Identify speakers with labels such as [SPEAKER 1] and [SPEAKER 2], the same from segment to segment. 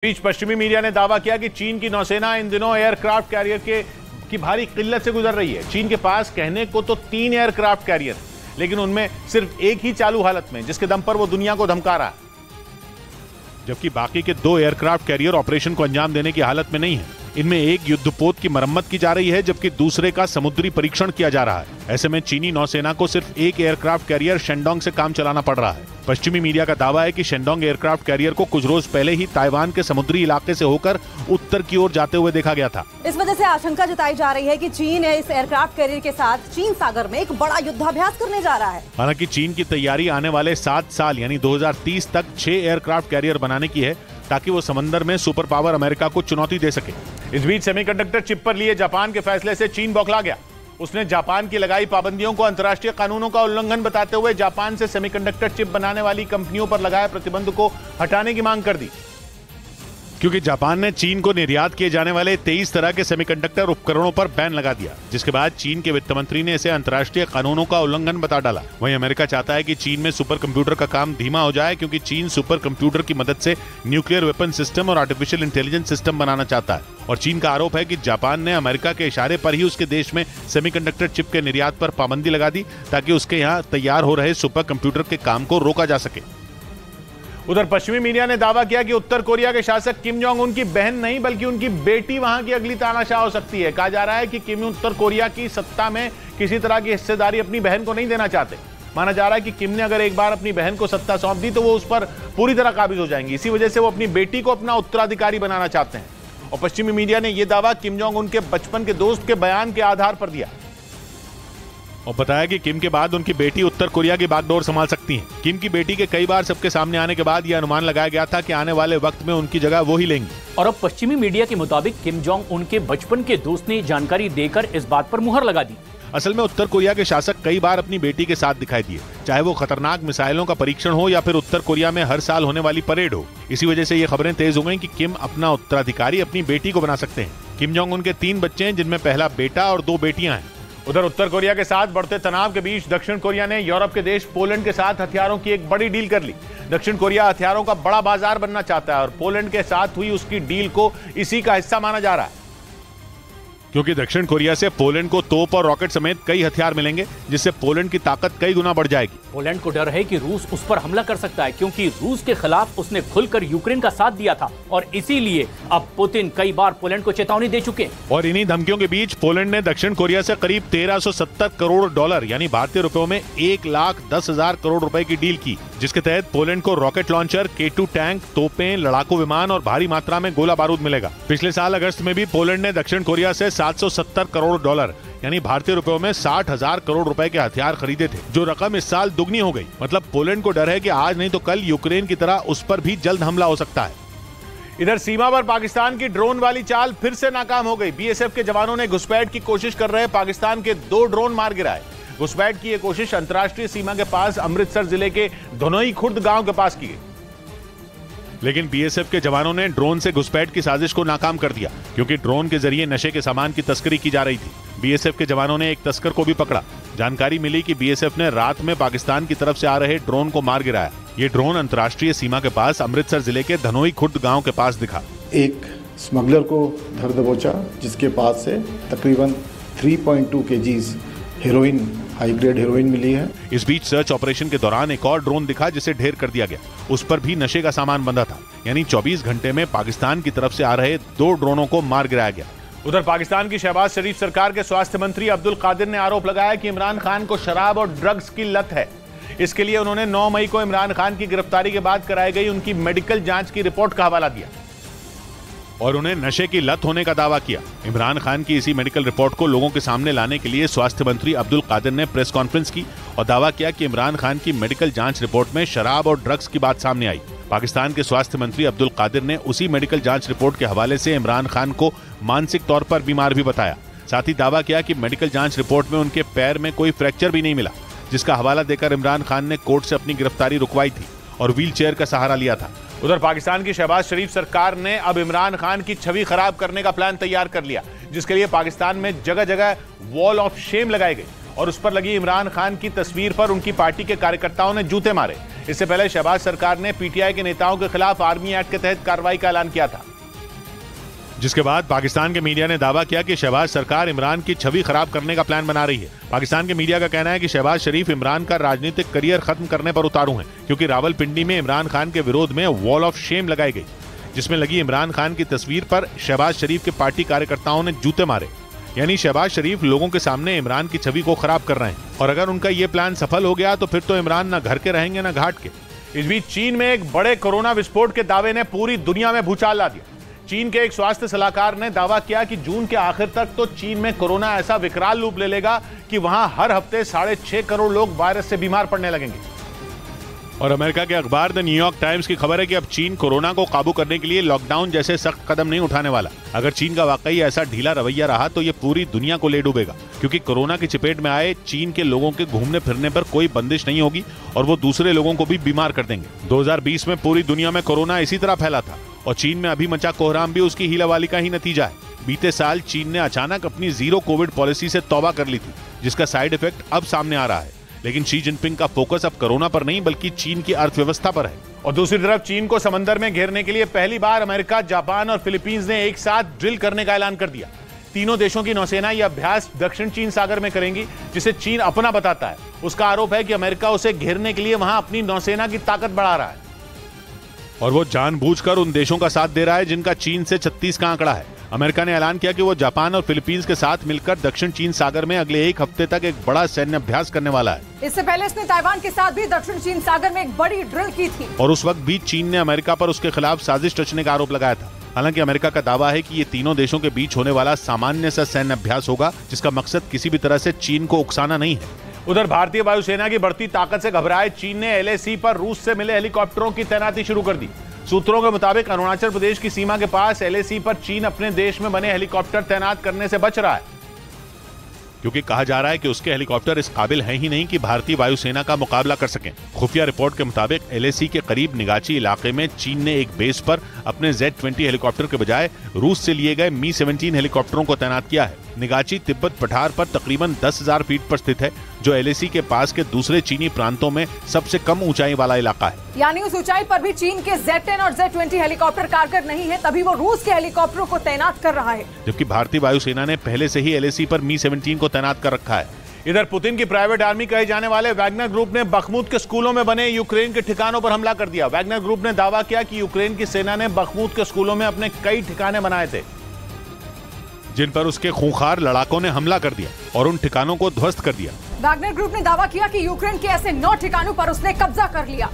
[SPEAKER 1] बीच पश्चिमी मीडिया ने दावा किया कि चीन की नौसेना इन दिनों एयरक्राफ्ट कैरियर की भारी किल्लत से गुजर रही है। चीन के पास कहने को तो 3 एयरक्राफ्ट कैरियर, लेकिन उनमें सिर्फ एक ही चालू हालत में, जिसके दम पर वो दुनिया को धमका रहा है, जबकि बाकी के 2 एयरक्राफ्ट कैरियर ऑपरेशन को अंजाम देने की हालत में नहीं है। इनमें एक युद्धपोत की मरम्मत की जा रही है, जबकि दूसरे का समुद्री परीक्षण किया जा रहा है। ऐसे में चीनी नौसेना को सिर्फ एक एयरक्राफ्ट कैरियर शेंडोंग से काम चलाना पड़ रहा है। पश्चिमी मीडिया का दावा है कि शेंडोंग एयरक्राफ्ट कैरियर को कुछ रोज पहले ही ताइवान के समुद्री इलाके से होकर उत्तर की ओर जाते हुए देखा गया था।
[SPEAKER 2] इस वजह से आशंका जताई जा रही है कि चीन इस एयरक्राफ्ट कैरियर के साथ चीन सागर में एक बड़ा युद्धाभ्यास करने जा रहा है।
[SPEAKER 1] हालांकि चीन की तैयारी आने वाले 7 साल यानी 2030 तक 6 एयरक्राफ्ट कैरियर बनाने की है, ताकि वो समंदर में सुपर पावर अमेरिका को चुनौती दे सके। इस बीच सेमीकंडक्टर चिप पर लिए जापान के फैसले से चीन बौखला गया। उसने जापान की लगाई पाबंदियों को अंतर्राष्ट्रीय कानूनों का उल्लंघन बताते हुए जापान से सेमीकंडक्टर चिप बनाने वाली कंपनियों पर लगाए प्रतिबंध को हटाने की मांग कर दी, क्योंकि जापान ने चीन को निर्यात किए जाने वाले 23 तरह के सेमीकंडक्टर उपकरणों पर बैन लगा दिया, जिसके बाद चीन के वित्त मंत्री ने इसे अंतर्राष्ट्रीय कानूनों का उल्लंघन बता डाला। वहीं अमेरिका चाहता है कि चीन में सुपर कंप्यूटर का काम धीमा हो जाए, क्योंकि चीन सुपर कंप्यूटर की मदद से न्यूक्लियर वेपन सिस्टम और आर्टिफिशियल इंटेलिजेंस सिस्टम बनाना चाहता है। और चीन का आरोप है कि जापान ने अमेरिका के इशारे पर ही उसके देश में सेमीकंडक्टर चिप के निर्यात पर पाबंदी लगा दी, ताकि उसके यहाँ तैयार हो रहे सुपर कंप्यूटर के काम को रोका जा सके। उधर पश्चिमी मीडिया ने दावा किया कि उत्तर कोरिया के शासक किम जोंग उन की बहन नहीं, बल्कि उनकी बेटी वहां की अगली तानाशाह हो सकती है। कहा जा रहा है कि किम उत्तर कोरिया की सत्ता में किसी तरह की हिस्सेदारी अपनी बहन को नहीं देना चाहते। माना जा रहा है कि किम ने अगर एक बार अपनी बहन को सत्ता सौंप दी तो वो उस पर पूरी तरह काबिज हो जाएंगी। इसी वजह से वो अपनी बेटी को अपना उत्तराधिकारी बनाना चाहते हैं। और पश्चिमी मीडिया ने यह दावा किम जोंग उनके बचपन के दोस्त के बयान के आधार पर दिया और बताया कि किम के बाद उनकी बेटी उत्तर कोरिया की बागडोर संभाल सकती हैं। किम की बेटी के कई बार सबके सामने आने के बाद यह अनुमान लगाया गया था कि आने वाले वक्त में उनकी जगह वो ही लेंगी।
[SPEAKER 3] और अब पश्चिमी मीडिया के मुताबिक किम जोंग उनके बचपन के दोस्त ने जानकारी देकर इस बात पर मुहर लगा दी।
[SPEAKER 1] असल में उत्तर कोरिया के शासक कई बार अपनी बेटी के साथ दिखाई दिए, चाहे वो खतरनाक मिसाइलों का परीक्षण हो या फिर उत्तर कोरिया में हर साल होने वाली परेड हो। इसी वजह से ये खबरें तेज हो गई कि किम अपना उत्तराधिकारी अपनी बेटी को बना सकते हैं। किम जोंग उनके 3 बच्चे हैं, जिनमें पहला बेटा और 2 बेटियां हैं। उधर उत्तर कोरिया के साथ बढ़ते तनाव के बीच दक्षिण कोरिया ने यूरोप के देश पोलैंड के साथ हथियारों की एक बड़ी डील कर ली। दक्षिण कोरिया हथियारों का बड़ा बाजार बनना चाहता है और पोलैंड के साथ हुई उसकी डील को इसी का हिस्सा माना जा रहा है, क्योंकि दक्षिण कोरिया से पोलैंड को तोप और रॉकेट समेत कई हथियार मिलेंगे, जिससे पोलैंड की ताकत कई गुना बढ़ जाएगी।
[SPEAKER 3] पोलैंड को डर है कि रूस उस पर हमला कर सकता है, क्योंकि रूस के खिलाफ उसने खुलकर यूक्रेन का साथ दिया था और इसीलिए अब पुतिन कई बार पोलैंड को चेतावनी दे चुके हैं।
[SPEAKER 1] और इन्हीं धमकियों के बीच पोलैंड ने दक्षिण कोरिया से करीब 1370 करोड़ डॉलर यानी भारतीय रुपयों में 1,10,000 करोड़ रुपए की डील की, जिसके तहत पोलैंड को रॉकेट लॉन्चर, K2 टैंक, तोपें, लड़ाकू विमान और भारी मात्रा में गोला बारूद मिलेगा। पिछले साल अगस्त में भी पोलैंड ने दक्षिण कोरिया से 770 करोड़ डॉलर यानी भारतीय रुपयों में 60,000 करोड़ रुपए के हथियार खरीदे थे, जो रकम इस साल दुगनी हो गई। मतलब पोलैंड को डर है कि आज नहीं तो कल यूक्रेन की तरह उस पर भी जल्द हमला हो सकता है। इधर सीमा पर पाकिस्तान की ड्रोन वाली चाल फिर से नाकाम हो गई। बीएसएफ के जवानों ने घुसपैठ की कोशिश कर रहे पाकिस्तान के 2 ड्रोन मार गिराए। घुसपैठ की यह कोशिश अंतर्राष्ट्रीय सीमा के पास अमृतसर जिले के धनोई खुर्द गांव के पास की गई, लेकिन बीएसएफ के जवानों ने ड्रोन से घुसपैठ की साजिश को नाकाम कर दिया, क्योंकि ड्रोन के जरिए नशे के सामान की तस्करी की जा रही थी। बीएसएफ के जवानों ने एक तस्कर को भी पकड़ा। जानकारी मिली कि बीएसएफ ने रात में पाकिस्तान की तरफ से आ रहे ड्रोन को मार गिराया। ये ड्रोन अंतर्राष्ट्रीय सीमा के पास अमृतसर जिले के धनोई खुर्द गांव के पास दिखा।
[SPEAKER 4] एक स्मगलर को धर दबोचा, जिसके पास से तकरीबन 3.2 kg heroin, high grade heroin मिली है।
[SPEAKER 1] इस बीच सर्च ऑपरेशन के दौरान एक और ड्रोन दिखा, जिसे ढेर कर दिया गया। उस पर भी नशे का सामान बंधा था, यानी 24 घंटे में पाकिस्तान की तरफ से आ रहे 2 ड्रोनों को मार गिराया गया। उधर पाकिस्तान की शहबाज शरीफ सरकार के स्वास्थ्य मंत्री अब्दुल कादिर ने आरोप लगाया कि इमरान खान को शराब और ड्रग्स की लत है। इसके लिए उन्होंने 9 मई को इमरान खान की गिरफ्तारी के बाद कराई गई उनकी मेडिकल जांच की रिपोर्ट का हवाला दिया और उन्हें नशे की लत होने का दावा किया। इमरान खान की इसी मेडिकल रिपोर्ट को लोगों के सामने लाने के लिए स्वास्थ्य मंत्री अब्दुल कादिर ने प्रेस कॉन्फ्रेंस की और दावा किया कि इमरान खान की मेडिकल जांच रिपोर्ट में शराब और ड्रग्स की बात सामने आई। पाकिस्तान के स्वास्थ्य मंत्री अब्दुल कादिर ने उसी मेडिकल जांच रिपोर्ट के हवाले से इमरान खान को मानसिक तौर पर बीमार भी बताया। साथ ही दावा किया कि मेडिकल जांच रिपोर्ट में उनके पैर में कोई फ्रैक्चर भी नहीं मिला, जिसका हवाला देकर इमरान खान ने कोर्ट से अपनी गिरफ्तारी रुकवाई थी और व्हील चेयर का सहारा लिया था। उधर पाकिस्तान की शहबाज शरीफ सरकार ने अब इमरान खान की छवि खराब करने का प्लान तैयार कर लिया, जिसके लिए पाकिस्तान में जगह जगह वॉल ऑफ शेम लगाई गई और उस पर लगी इमरान खान की तस्वीर पर उनकी पार्टी के कार्यकर्ताओं ने जूते मारे। इससे पहले शहबाज सरकार ने पीटीआई के नेताओं के खिलाफ आर्मी एक्ट के तहत कार्रवाई का ऐलान किया था, जिसके बाद पाकिस्तान के मीडिया ने दावा किया कि शहबाज सरकार इमरान की छवि खराब करने का प्लान बना रही है। पाकिस्तान के मीडिया का कहना है कि शहबाज शरीफ इमरान का राजनीतिक करियर खत्म करने पर उतारू हैं, क्योंकि रावलपिंडी में इमरान खान के विरोध में वॉल ऑफ शेम लगाई गई, जिसमें लगी इमरान खान की तस्वीर पर शहबाज शरीफ के पार्टी कार्यकर्ताओं ने जूते मारे। यानी शहबाज शरीफ लोगों के सामने इमरान की छवि को खराब कर रहे हैं, और अगर उनका ये प्लान सफल हो गया तो फिर तो इमरान न घर के रहेंगे न घाट के। इस बीच चीन में एक बड़े कोरोना विस्फोट के दावे ने पूरी दुनिया में भूचाल ला दिया। चीन के एक स्वास्थ्य सलाहकार ने दावा किया कि जून के आखिर तक तो चीन में कोरोना ऐसा विकराल रूप ले लेगा कि वहां हर हफ्ते 6.5 करोड़ लोग वायरस से बीमार पड़ने लगेंगे। और अमेरिका के अखबार द न्यूयॉर्क टाइम्स की खबर है कि अब चीन कोरोना को काबू करने के लिए लॉकडाउन जैसे सख्त कदम नहीं उठाने वाला। अगर चीन का वाकई ऐसा ढीला रवैया रहा तो ये पूरी दुनिया को ले डूबेगा, क्योंकि कोरोना की चपेट में आए चीन के लोगों के घूमने फिरने पर कोई बंदिश नहीं होगी और वो दूसरे लोगों को भी बीमार कर देंगे। 2020 में पूरी दुनिया में कोरोना इसी तरह फैला था और चीन में अभी मचा कोहराम भी उसकी हीलावाली का ही नतीजा है। बीते साल चीन ने अचानक अपनी जीरो कोविड पॉलिसी से तौबा कर ली थी, जिसका साइड इफेक्ट अब सामने आ रहा है। लेकिन शी जिनपिंग का फोकस अब कोरोना पर नहीं बल्कि चीन की अर्थव्यवस्था पर है। और दूसरी तरफ चीन को समंदर में घेरने के लिए पहली बार अमेरिका, जापान और फिलीपींस ने एक साथ ड्रिल करने का ऐलान कर दिया। तीनों देशों की नौसेना यह अभ्यास दक्षिण चीन सागर में करेंगी, जिसे चीन अपना बताता है। उसका आरोप है कि अमेरिका उसे घेरने के लिए वहां अपनी नौसेना की ताकत बढ़ा रहा है और वो जानबूझकर उन देशों का साथ दे रहा है जिनका चीन से 36 का आंकड़ा है। अमेरिका ने ऐलान किया कि वो जापान और फिलीपींस के साथ मिलकर दक्षिण चीन सागर में अगले एक हफ्ते तक एक बड़ा सैन्य अभ्यास करने वाला है।
[SPEAKER 2] इससे पहले इसने ताइवान के साथ भी दक्षिण चीन सागर में एक बड़ी ड्रिल की थी
[SPEAKER 1] और उस वक्त भी चीन ने अमेरिका पर उसके खिलाफ साजिश रचने का आरोप लगाया था। हालांकि अमेरिका का दावा है कि ये तीनों देशों के बीच होने वाला सामान्य सा सैन्य अभ्यास होगा, जिसका मकसद किसी भी तरह से चीन को उकसाना नहीं है। उधर भारतीय वायुसेना की बढ़ती ताकत से घबराए चीन ने एलएसी पर रूस से मिले हेलीकॉप्टरों की तैनाती शुरू कर दी। सूत्रों के मुताबिक अरुणाचल प्रदेश की सीमा के पास एलएसी पर चीन अपने देश में बने हेलीकॉप्टर तैनात करने से बच रहा है, क्योंकि कहा जा रहा है कि उसके हेलीकॉप्टर इस काबिल हैं ही नहीं कि भारतीय वायुसेना का मुकाबला कर सकें। खुफिया रिपोर्ट के मुताबिक एलएसी के करीब निगाची इलाके में चीन ने एक बेस पर अपने Z-20 हेलीकॉप्टर के बजाय रूस से लिए गए मी-17 हेलीकॉप्टरों को तैनात किया है। निगाची तिब्बत पठार पर तकरीबन 10,000 फीट पर स्थित है, जो एलएसी के पास के दूसरे चीनी प्रांतों में सबसे कम ऊंचाई वाला इलाका है।
[SPEAKER 2] यानी उस ऊंचाई पर भी चीन के Z-10 और Z-20 हेलीकॉप्टर कारगर नहीं है, तभी वो रूस के हेलीकॉप्टरों को तैनात कर रहा है,
[SPEAKER 1] जबकि भारतीय वायुसेना ने पहले से ही एलएसी पर मी-17 को तैनात कर रखा है। इधर पुतिन की प्राइवेट आर्मी कहे जाने वाले वैगनर ग्रुप ने बखमुत के स्कूलों में बने यूक्रेन के ठिकानों पर हमला कर दिया। वैगनर ग्रुप ने दावा किया कि यूक्रेन की सेना ने बखमुत के स्कूलों में अपने कई ठिकाने बनाए थे, जिन पर उसके खूंखार लड़ाकों ने हमला कर दिया और उन ठिकानों को ध्वस्त कर दिया।
[SPEAKER 2] वैगनर ग्रुप ने दावा किया कि यूक्रेन के ऐसे 9 ठिकानों पर उसने कब्जा कर लिया,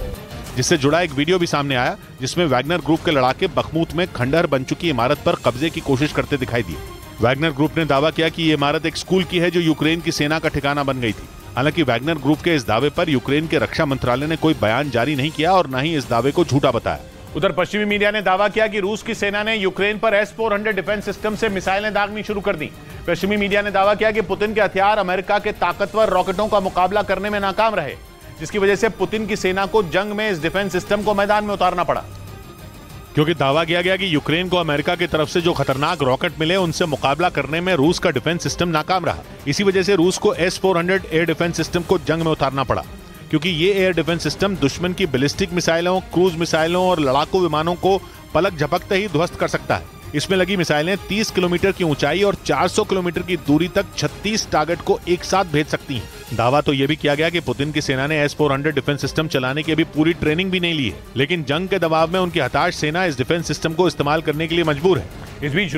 [SPEAKER 1] जिससे जुड़ा एक वीडियो भी सामने आया, जिसमें वैगनर ग्रुप के लड़ाके बखमुत में खंडहर बन चुकी इमारत पर कब्जे की कोशिश करते दिखाई दिए। वैगनर ग्रुप ने दावा किया कि ये इमारत एक स्कूल की है जो यूक्रेन की सेना का ठिकाना बन गई थी। हालांकि वैगनर ग्रुप के इस दावे पर यूक्रेन के रक्षा मंत्रालय ने कोई बयान जारी नहीं किया और न ही इस दावे को झूठा बताया। उधर पश्चिमी मीडिया ने दावा किया कि रूस की सेना ने यूक्रेन पर S-400 डिफेंस सिस्टम से मिसाइलें दागनी शुरू कर दी। पश्चिमी मीडिया ने दावा किया कि पुतिन के हथियार अमेरिका के ताकतवर रॉकेटों का मुकाबला करने में नाकाम रहे, जिसकी वजह से पुतिन की सेना को जंग में इस डिफेंस सिस्टम को मैदान में उतारना पड़ा, क्योंकि दावा किया गया कि यूक्रेन को अमेरिका की तरफ से जो खतरनाक रॉकेट मिले उनसे मुकाबला करने में रूस का डिफेंस सिस्टम नाकाम रहा। इसी वजह से रूस को S-400 एयर डिफेंस सिस्टम को जंग में उतारना पड़ा, क्योंकि ये एयर डिफेंस सिस्टम दुश्मन की बैलिस्टिक मिसाइलों, क्रूज मिसाइलों और लड़ाकू विमानों को पलक झपकते ही ध्वस्त कर सकता है। इसमें लगी मिसाइलें 30 किलोमीटर की ऊंचाई और 400 किलोमीटर की दूरी तक 36 टारगेट को एक साथ भेज सकती हैं। दावा तो यह भी किया गया कि पुतिन की सेना ने S-400 डिफेंस सिस्टम चलाने की अभी पूरी ट्रेनिंग भी नहीं ली है, लेकिन जंग के दबाव में उनकी हताश सेना इस डिफेंस सिस्टम को इस्तेमाल करने के लिए मजबूर है। इस बीच